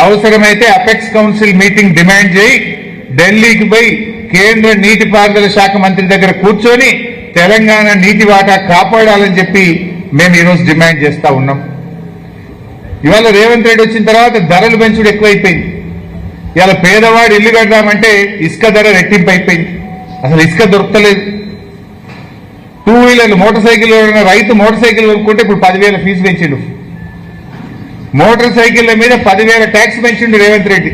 అవసరమైతే apex council meeting demand చేయి ఢిల్లీకి పోయి కేంద్ర నీటిపారుదల శాఖ మంత్రి దగ్గర కూర్చొని తెలంగాణ నీటి వాటా కాపాడాలని చెప్పి మేము ఈరోజు డిమాండ్ చేస్తా ఉన్నాం. ఇవాళ రేవంత్ రెడ్డి వచ్చిన తర్వాత ధరలు పెంచుడు ఎక్కువైపోయింది. ఇవాళ పేదవాడు ఇల్లు కడదామంటే ఇసుక ధర రెట్టింపు అయిపోయింది. అసలు ఇసుక దొరకలేదు. 2 వీలర్లు మోటార్ సైకిల్ రైతు మోటార్ సైకిల్ కొనుక్కుంటే ఇప్పుడు 10,000 ఫీజు పెంచిండు. మోటార్ సైకిళ్ల మీద 10,000 ట్యాక్స్ పెంచిండు రేవంత్ రెడ్డి.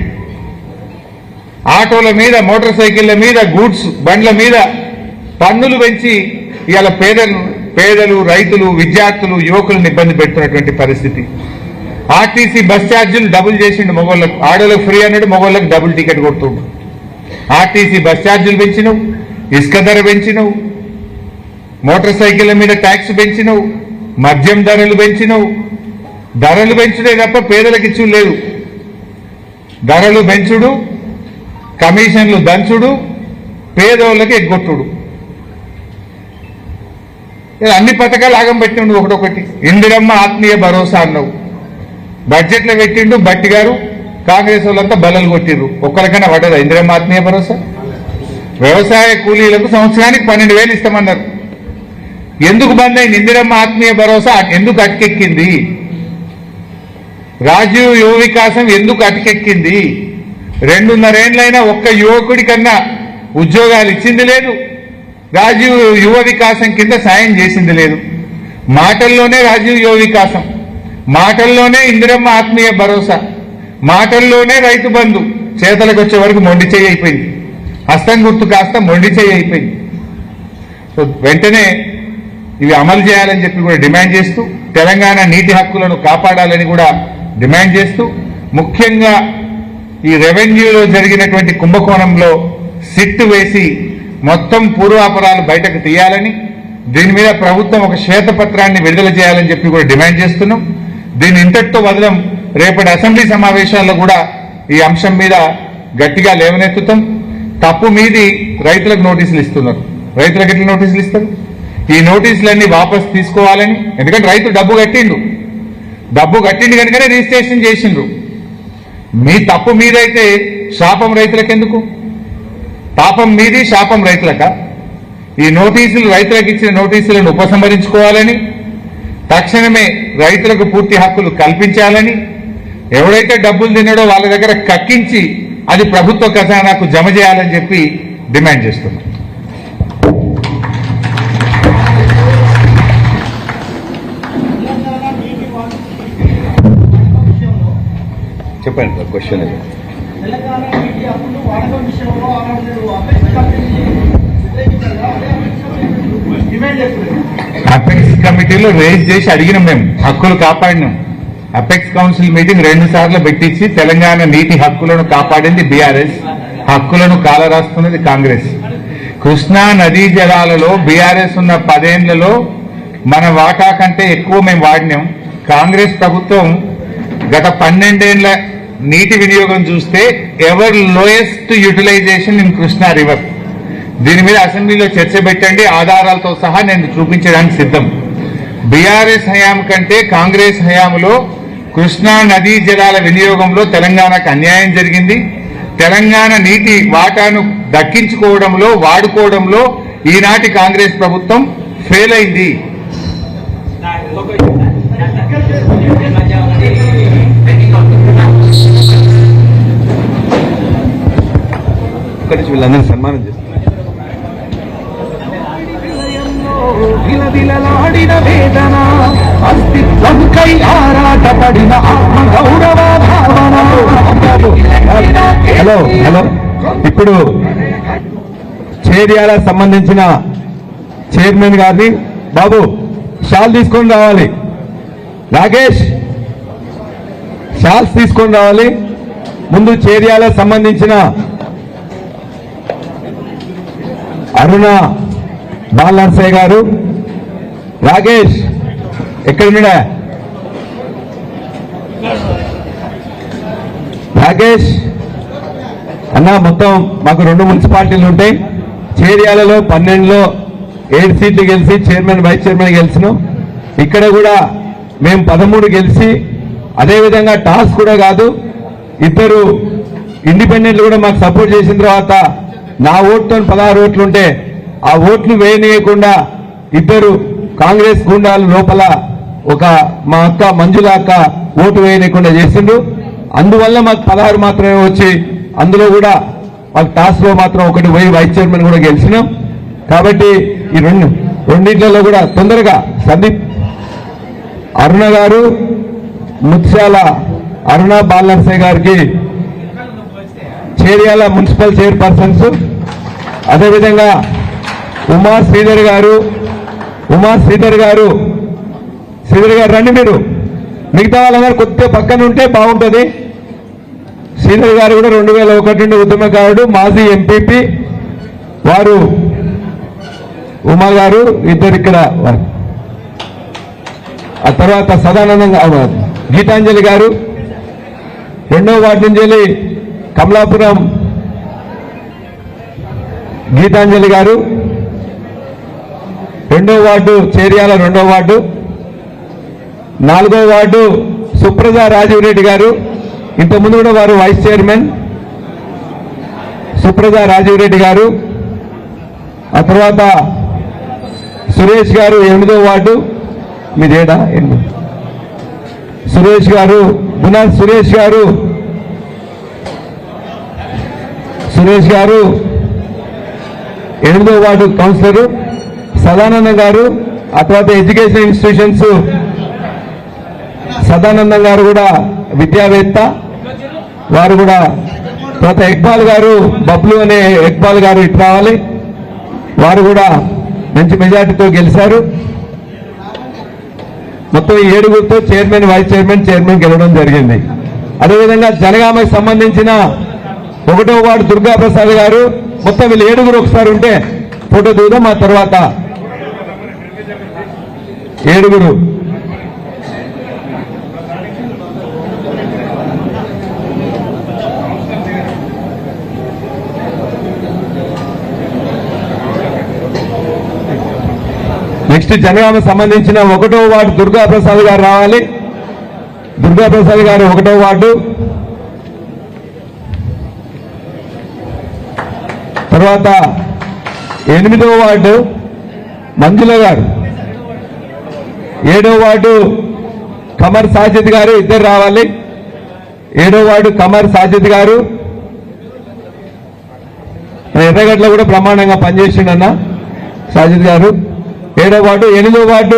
ఆటోల మీద, మోటార్ సైకిళ్ల మీద, గూడ్స్ బండ్ల మీద పన్నులు పెంచి ఇవాళ పేదలు, రైతులు, విద్యార్థులు, యువకులను ఇబ్బంది పెడుతున్నటువంటి పరిస్థితి. ఆర్టీసీ బస్ ఛార్జీలు డబుల్ చేసిండు. మగవాళ్ళకు, ఆడోళ్ళకు ఫ్రీ అన్నాడు, మగవాళ్ళకు డబుల్ టికెట్ కొడుతుండు. ఆర్టీసీ బస్ ఛార్జీలు పెంచినవు, ఇసుక ధర పెంచినవు, మోటార్ సైకిళ్ల మీద ట్యాక్స్ పెంచినవు, మద్యం ధరలు పెంచినవు. ధరలు పెంచుడే తప్ప పేదలకు ఇచ్చు లేదు. ధరలు పెంచుడు, కమిషన్లు దంచుడు, పేదోళ్ళకి ఎగ్గొట్టుడు. అన్ని పథకాలు ఆగం పెట్టిండు. ఒకటొకటి ఇందిరమ్మ ఆత్మీయ భరోసా అన్నావు, బడ్జెట్లో పెట్టిండు. బట్టి గారు కాంగ్రెస్ వాళ్ళంతా బలలు కొట్టిర్రు. ఒక్కరికైనా పడ్డదా ఇందిరమ్మ ఆత్మీయ భరోసా? వ్యవసాయ కూలీలకు సంవత్సరానికి 12,000 ఇస్తామన్నారు. ఎందుకు బంద్ అయింది ఇందిరమ్మ ఆత్మీయ భరోసా? ఎందుకు అటకెక్కింది? రాజీవ్ యువ వికాసం ఎందుకు అటకెక్కింది? 2.5 ఏళ్లైనా ఒక్క యువకుడి కన్నా ఉద్యోగాలు ఇచ్చింది లేదు. రాజీవ్ యువ వికాసం కింద సాయం చేసింది లేదు. మాటల్లోనే రాజీవ్ యువ వికాసం, మాటల్లోనే ఇందిరమ్మ ఆత్మీయ భరోసా, మాటల్లోనే రైతు బంధు, చేతలకు వచ్చే వరకు మొండి చేయి అయిపోయింది. హస్తం గుర్తు కాస్త మొండి చేయి అయిపోయింది. సో వెంటనే ఇవి అమలు చేయాలని చెప్పి కూడా డిమాండ్ చేస్తూ, తెలంగాణ నీటి హక్కులను కాపాడాలని కూడా డిమాండ్ చేస్తూ, ముఖ్యంగా ఈ రెవెన్యూలో జరిగినటువంటి కుంభకోణంలో సిట్టు వేసి మొత్తం పూర్వాపరాలు బయటకు తీయాలని, దీని మీద ప్రభుత్వం ఒక శ్వేతపత్రాన్ని విడుదల చేయాలని చెప్పి కూడా డిమాండ్ చేస్తున్నాం. దీన్ని ఇంతటితో వదలం. రేపటి అసెంబ్లీ సమావేశాల్లో కూడా ఈ అంశం మీద గట్టిగా లేవనెత్తుతాం. తప్పు మీది రైతులకు నోటీసులు ఇస్తున్నారు. రైతులకు ఎట్లా నోటీసులు ఇస్తారు? ఈ నోటీసులన్నీ వాపసు తీసుకోవాలని. ఎందుకంటే రైతు డబ్బు కట్టిండు కనుకనే రిజిస్ట్రేషన్ చేసిండ్రు. మీ తప్పు మీదైతే శాపం రైతులకెందుకు? పాపం మీది, శాపం రైతులక? ఈ నోటీసులు, రైతులకు ఇచ్చిన నోటీసులను ఉపసంహరించుకోవాలని, తక్షణమే రైతులకు పూర్తి హక్కులు కల్పించాలని, ఎవరైతే డబ్బులు తిన్నాడో వాళ్ళ దగ్గర కక్కించి అది ప్రభుత్వ ఖజానాకు జమ చేయాలని చెప్పి డిమాండ్ చేస్తున్నాం. చెప్పండి క్వశ్చన్. అపెక్స్ కమిటీలో రేజ్ చేసి అడిగినాం, మేము హక్కులు కాపాడినాం. అపెక్స్ కౌన్సిల్ మీటింగ్ 2 సార్లు పెట్టించి తెలంగాణ నీటి హక్కులను కాపాడింది బీఆర్ఎస్, హక్కులను కాలరాస్తున్నది కాంగ్రెస్. కృష్ణా నదీ జలాలలో బీఆర్ఎస్ ఉన్న 10 ఏళ్లలో మన వాటా కంటే ఎక్కువ మేము వాడినాం. కాంగ్రెస్ ప్రభుత్వం గత 12 ఏళ్ల నీటి వినియోగం చూస్తే ever lowest utilisation in Krishna river. దీని మీద అసెంబ్లీలో చర్చ పెట్టండి, ఆధారాలతో సహా నేను చూపించడానికి సిద్ధం. బీఆర్ఎస్ హయాం కంటే కాంగ్రెస్ హయాంలో కృష్ణా నదీ జలాల వినియోగంలో తెలంగాణకు అన్యాయం జరిగింది. తెలంగాణ నీటి వాటాను దక్కించుకోవడంలో, వాడుకోవడంలో ఈనాటి కాంగ్రెస్ ప్రభుత్వం ఫెయిల్ అయింది. వీళ్ళందరూ సన్మానం చేస్తారు. హలో హలో ఇప్పుడు చేర్యాల సంబంధించిన చైర్మన్ గారిని బాబు షాల్ తీసుకొని రావాలి. రాకేష్ షాల్స్ తీసుకొని రావాలి. ముందు చేర్యాల సంబంధించిన అరుణ బాలనర్సయ్య గారు, రాకేష్ ఎక్కడ మీద రాకేష్ అన్న, మొత్తం మాకు 2 మున్సిపాలిటీలు ఉంటాయి. చేర్యాలలో 12లో 7 సీట్లు గెలిచి చైర్మన్, వైస్ చైర్మన్ గెలిచినాం. ఇక్కడ కూడా మేము 13 గెలిచి, అదేవిధంగా టాస్ కూడా కాదు, ఇద్దరు ఇండిపెండెంట్లు కూడా మాకు సపోర్ట్ చేసిన తర్వాత నా ఓటుతో 16 ఓట్లు ఉంటే ఆ ఓట్లు వేయనీయకుండా ఇద్దరు కాంగ్రెస్ గుండాలు లోపల ఒక మా అక్క మంజుల అక్క ఓటు వేయనీయకుండా చేసిండ్రు. అందువల్ల మాకు 16 మాత్రమే వచ్చి అందులో కూడా మాకు టాస్క్ లో మాత్రం ఒకటి పోయి వైస్ చైర్మన్ కూడా గెలిచినాం. కాబట్టి ఈ రెండింటిలో కూడా తొందరగా సందీప్ అరుణ గారు, ముత్యాల అరుణ బాలనర్సయ్య గారికి చేర్యాల మున్సిపల్ చైర్పర్సన్స్, అదేవిధంగా ఉమా శ్రీధర్ గారు రండి. మీరు మిగతా వాళ్ళందరూ కొద్దిగా పక్కన ఉంటే బాగుంటుంది. శ్రీధర్ గారు కూడా 2001 నుండి ఉద్యమకారుడు, మాజీ ఎంపీపీ. వారు ఉమా గారు ఇద్దరు ఇక్కడ. ఆ తర్వాత సదానంద గీతాంజలి గారు 2వ వార్డు నుంచి వెళ్ళి కమలాపురం గీతాంజలి గారు, 2వ వార్డు చేర్యాల 2వ వార్డు. 4వ వార్డు సుప్రజ రాజీవ్ రెడ్డి గారు, ఇంతకుముందు కూడా వారు వైస్ చైర్మన్ సుప్రజ రాజీవ్ రెడ్డి గారు. ఆ తర్వాత సురేష్ గారు 8వ వార్డు. మీదేడా సురేష్ గారు, గుణాల్ సురేష్ గారు 8వ వార్డు కౌన్సిలరు. సదానందం గారు, ఆ తర్వాత ఎడ్యుకేషన్ ఇన్స్టిట్యూషన్స్ సదానందం గారు కూడా విద్యావేత్త, వారు కూడా. తర్వాత ఇక్బాల్ గారు, బబ్లు అనే ఇక్బాల్ గారు ఇటు రావాలి, వారు కూడా మంచి మెజార్టీతో గెలిచారు. మొత్తం 7గురితో చైర్మన్, వైస్ చైర్మన్ గెలవడం జరిగింది. అదేవిధంగా జనగామకి సంబంధించిన 1వ వార్డు దుర్గా ప్రసాద్ గారు. మొత్తం వీళ్ళు 7గురు ఒకసారి ఉంటే ఫోటో దిగుదాం. ఆ తర్వాత 7గురు. నెక్స్ట్ జనగామ సంబంధించిన 1వ వార్డు దుర్గా ప్రసాద్ గారు రావాలి. దుర్గా ప్రసాద్ గారు 1వ వార్డు. తర్వాత 8వ వార్డు మంజుల గారు, 7వ వార్డు కమర్ సాజిద్ గారు, ఇద్దరు రావాలి. 7వ వార్డు కమర్ సాజిద్ గారు ఎర్రగడ్డలో కూడా బ్రహ్మాండంగా పనిచేసిండన్న సాజిద్ గారు. 7వ వార్డు. 8వ వార్డు